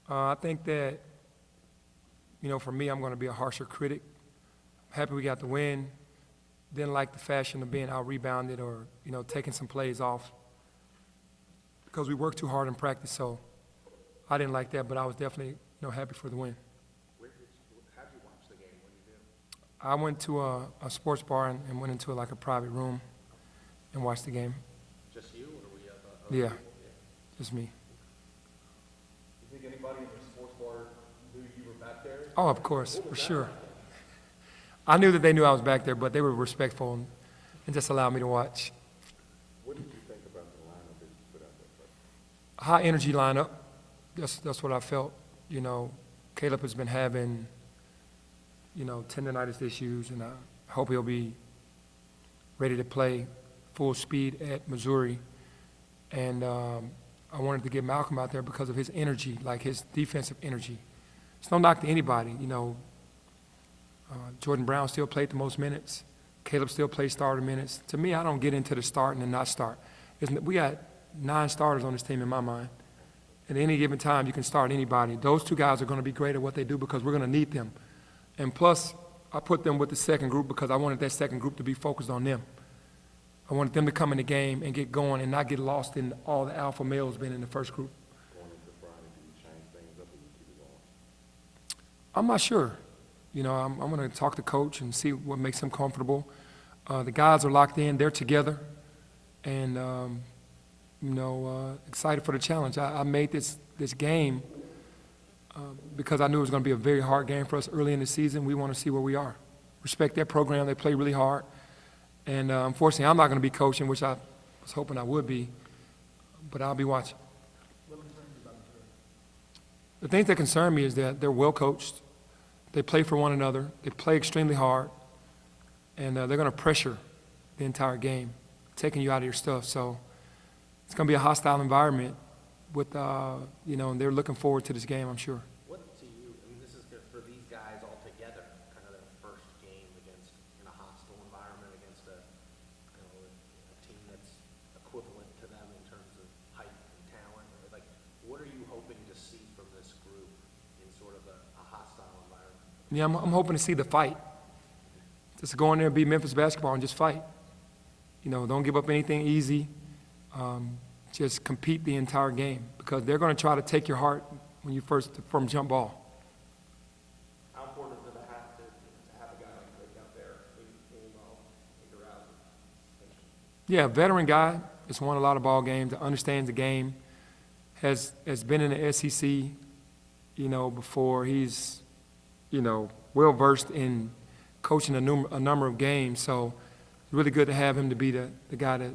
I think that, for me, I'm going to be a harsher critic. Happy we got the win. Didn't like the fashion of being out-rebounded or, taking some plays off because we worked too hard in practice. So I didn't like that, but I was definitely, happy for the win. How did you watch the game? What did you do? I went to a sports bar and went into like a private room and watched the game. Just you, or were you have Yeah, people? just me. You think anybody in the sports bar knew you were back there? Oh, of course, for sure. I knew that they knew I was back there, but they were respectful and just allowed me to watch. What did you think about the lineup that you put out there? High energy lineup. That's what I felt. Caleb has been having, tendonitis issues, and I hope he'll be ready to play full speed at Missouri. And I wanted to get Malcolm out there because of his energy, like his defensive energy. It's no knock to anybody, Jordan Brown still played the most minutes. Caleb still plays starter minutes. To me, I don't get into the start and the not start. We got 9 starters on this team in my mind. At any given time, you can start anybody. Those 2 guys are going to be great at what they do because we're going to need them. And plus, I put them with the second group because I wanted that second group to be focused on them. I wanted them to come in the game and get going and not get lost in all the alpha males being in the first group. Going into Friday, do you change things up or you keep it going? I'm not sure. I'm going to talk to Coach and see what makes him comfortable. The guys are locked in. They're together. And, excited for the challenge. I made this game because I knew it was going to be a very hard game for us early in the season. We want to see where we are. Respect their program. They play really hard. And unfortunately, I'm not going to be coaching, which I was hoping I would be, but I'll be watching. What concerns you about the The things that concern me is that they're well coached. They play for one another. They play extremely hard. And they're going to pressure the entire game, taking you out of your stuff. So it's going to be a hostile environment with, and they're looking forward to this game, I'm sure. What to you, this is good for these guys all together, kind of their first game against, in a hostile environment, against a team that's equivalent to them in terms of height and talent. Like, what are you hoping to see from this group in sort of a hostile environment? Yeah, I'm hoping to see the fight. Just go in there and beat Memphis basketball and just fight. Don't give up anything easy. Just compete the entire game because they're going to try to take your heart when you from jump ball. How important is it to have a guy like Rick out there in Doral? Yeah, veteran guy that's won a lot of ball games, that understands the game, has been in the SEC, before. He's, well versed in coaching a number of games. So it's really good to have him to be the guy that,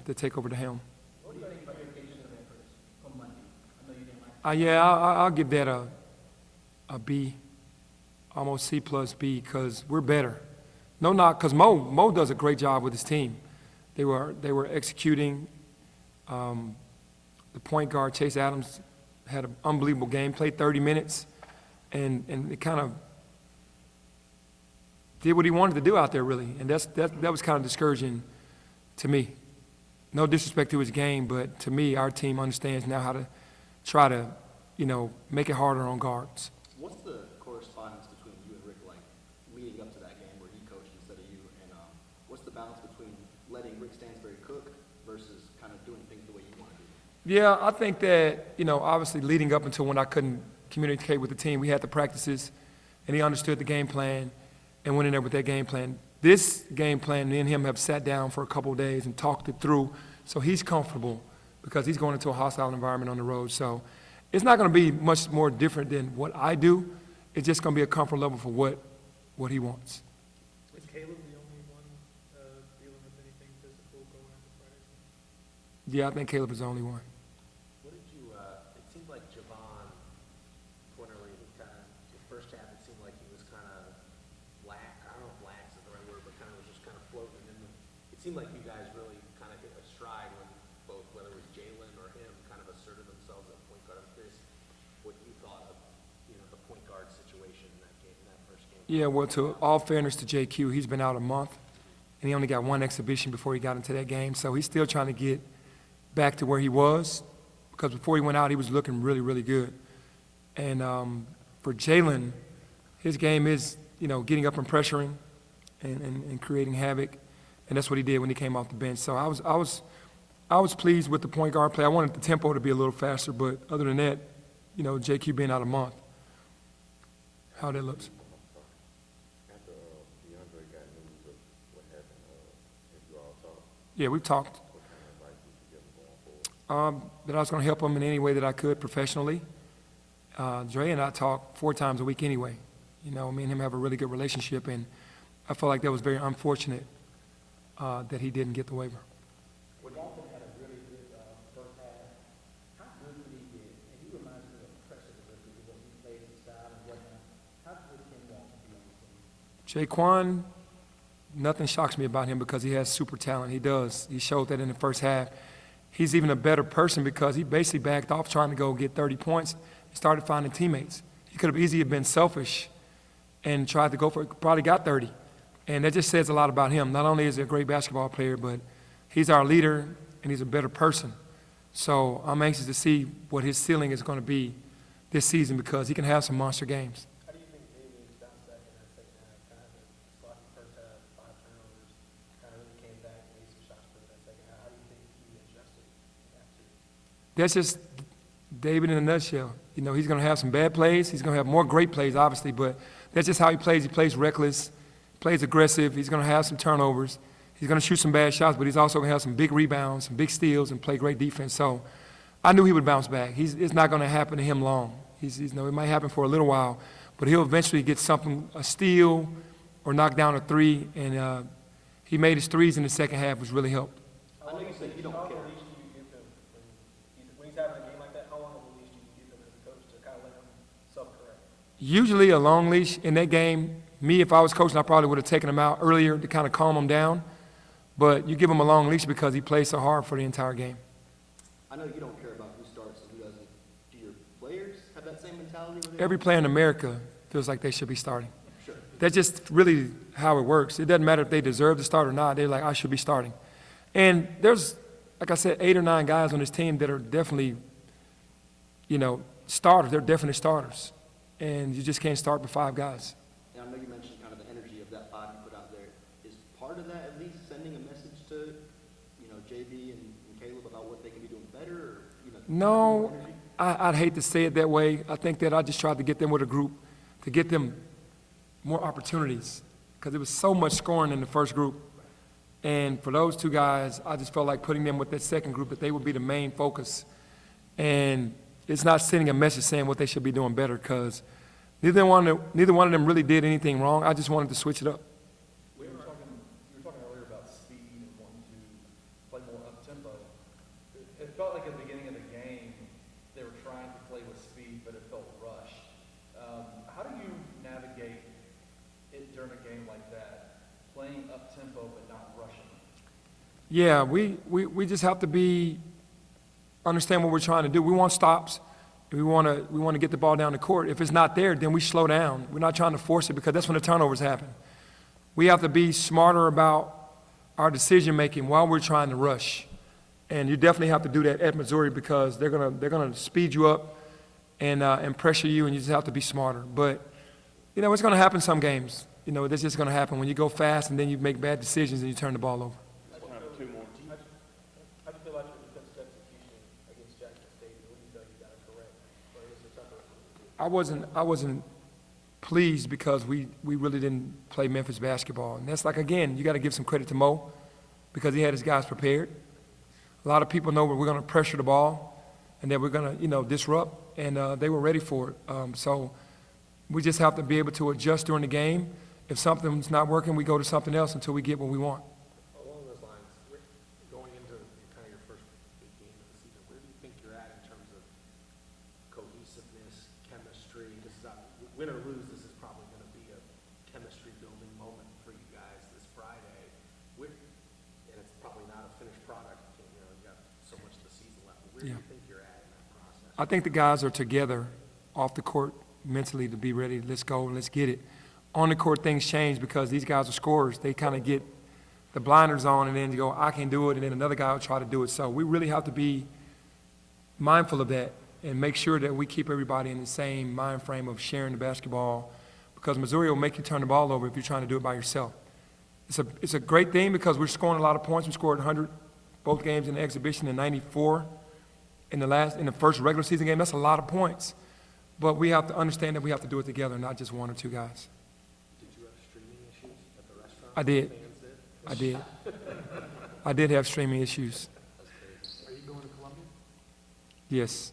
to take over the helm. What do you think about your patience of efforts from Monday? I know you didn't like Yeah, I'll give that a B, almost C plus B, because we're better. No knock, because Mo does a great job with his team. They were executing. The point guard, Chase Adams, had an unbelievable game, played 30 minutes, and it kind of did what he wanted to do out there, really. And that was kind of discouraging to me. No disrespect to his game, but to me, our team understands now how to try to, make it harder on guards. What's the correspondence between you and Rick like leading up to that game where he coached instead of you? And what's the balance between letting Rick Stansbury cook versus kind of doing things the way you want to do? Yeah, I think that, obviously leading up until when I couldn't communicate with the team, we had the practices, and he understood the game plan and went in there with that game plan. This game plan, me and him have sat down for a couple of days and talked it through, so he's comfortable because he's going into a hostile environment on the road. So it's not going to be much more different than what I do. It's just going to be a comfort level for what he wants. Was Caleb the only one dealing with anything physical going into Friday? Yeah, I think Caleb is the only one. What did you, it seemed like Javon Quinterly, the first half, it seemed like he was kind of I don't know if lax is the right word, but kind of was just kind of floating in it seemed like you guys really kind of hit a stride when both, whether it was Jalen or him, kind of asserted themselves at point guard. I'm curious what you thought of, the point guard situation in that game, in that first game. Yeah, well, to all fairness to JQ, he's been out a month, and he only got one exhibition before he got into that game, so he's still trying to get back to where he was, because before he went out, he was looking really, really good. And for Jalen, his game is, getting up and pressuring and creating havoc. And that's what he did when he came off the bench. So I was pleased with the point guard play. I wanted the tempo to be a little faster, but other than that, JQ being out a month, how that looks. After DeAndre got news of what happened, have you all talked? Yeah, we've talked. What kind of advice did you give him going forward? That I was going to help him in any way that I could professionally. Dre and I talk 4 times a week anyway. Me and him have a really good relationship, and I felt like that was very unfortunate that he didn't get the waiver. Walton had a really good first half. How good did he get? And he reminds me of Preston a little bit, the way he plays his style and whatnot. How good can Walton be on the team? Jaquan, nothing shocks me about him because he has super talent. He does. He showed that in the first half. He's even a better person because he basically backed off trying to go get 30 points and started finding teammates. He could have easily been selfish and tried to go for it, probably got 30. And that just says a lot about him. Not only is he a great basketball player, but he's our leader and he's a better person. So I'm anxious to see what his ceiling is going to be this season because he can have some monster games. How do you think Damian's bounced back in that second half? Kind of a sloppy first half, 5 turnovers, kind of really came back and made some shots for that second half. How do you think he adjusted after? That's just David in a nutshell. He's going to have some bad plays. He's going to have more great plays, obviously, but that's just how he plays. He plays reckless, plays aggressive. He's going to have some turnovers. He's going to shoot some bad shots, but he's also going to have some big rebounds, some big steals, and play great defense. So I knew he would bounce back. It's not going to happen to him long. It might happen for a little while, but he'll eventually get something, a steal or knock down a 3, and he made his 3s in the second half, which really helped. I know you said you don't How long care. of a leash do you give him when he's having a game like that? How long of a leash do you give him as a coach to kind of let him self-correct? Usually a long leash in that game. Me, if I was coaching, I probably would have taken him out earlier to kind of calm him down. But you give him a long leash because he plays so hard for the entire game. I know you don't care about who starts and who doesn't. Do your players have that same mentality? Over there? Every player in America feels like they should be starting. Sure. That's just really how it works. It doesn't matter if they deserve to start or not. They're like, I should be starting. And there's, like I said, 8 or 9 guys on this team that are definitely, starters. They're definitely starters. And you just can't start with 5 guys. And I know you mentioned kind of the energy of that 5 you put out there. Is part of that at least sending a message to, JB and Caleb about what they can be doing better? Or, No, energy? I'd hate to say it that way. I think that I just tried to get them with a group to get them more opportunities because there was so much scoring in the first group. And for those 2 guys, I just felt like putting them with that second group that they would be the main focus. And it's not sending a message saying what they should be doing better because neither one of them really did anything wrong. I just wanted to switch it up. You were talking earlier about speed and wanting to play more up-tempo. It felt like at the beginning of the game, they were trying to play with speed, but it felt rushed. How do you navigate it during a game like that, playing up-tempo but not rushing? Yeah, we just have to understand what we're trying to do. We want stops. We want to get the ball down the court. If it's not there, then we slow down. We're not trying to force it because that's when the turnovers happen. We have to be smarter about our decision-making while we're trying to rush. And you definitely have to do that at Missouri because they're gonna speed you up and pressure you, and you just have to be smarter. But, it's going to happen some games. That's just going to happen when you go fast and then you make bad decisions and you turn the ball over. Two more. How do you feel about your defensive execution against Jackson State? What do you feel like you got it correct? Or is it tougher? I wasn't pleased because we really didn't play Memphis basketball. And that's like, again, you got to give some credit to Mo because he had his guys prepared. A lot of people know we're going to pressure the ball and that we're going to, disrupt, and they were ready for it. So we just have to be able to adjust during the game. If something's not working, we go to something else until we get what we want. Along those lines, going into kind of your first big game of the season, where do you think you're at in terms of cohesiveness, chemistry? Because win or lose, this is probably going to be a chemistry-building moment for you guys this Friday. And it's probably not a finished product. You got so much of the season left. Where do you think you're at in that process? I think the guys are together off the court mentally to be ready. Let's go, let's get it. On the court, things change because these guys are scorers. They kind of get the blinders on and then you go, I can do it, and then another guy will try to do it. So we really have to be mindful of that and make sure that we keep everybody in the same mind frame of sharing the basketball, because Missouri will make you turn the ball over if you're trying to do it by yourself. It's a great thing because we're scoring a lot of points. We scored 100 both games in the exhibition and 94 in the first regular season game. That's a lot of points. But we have to understand that we have to do it together, not just one or two guys. Did you have streaming issues at the restaurant? I did. Fans did? I did have streaming issues. Are you going to Columbia? Yes.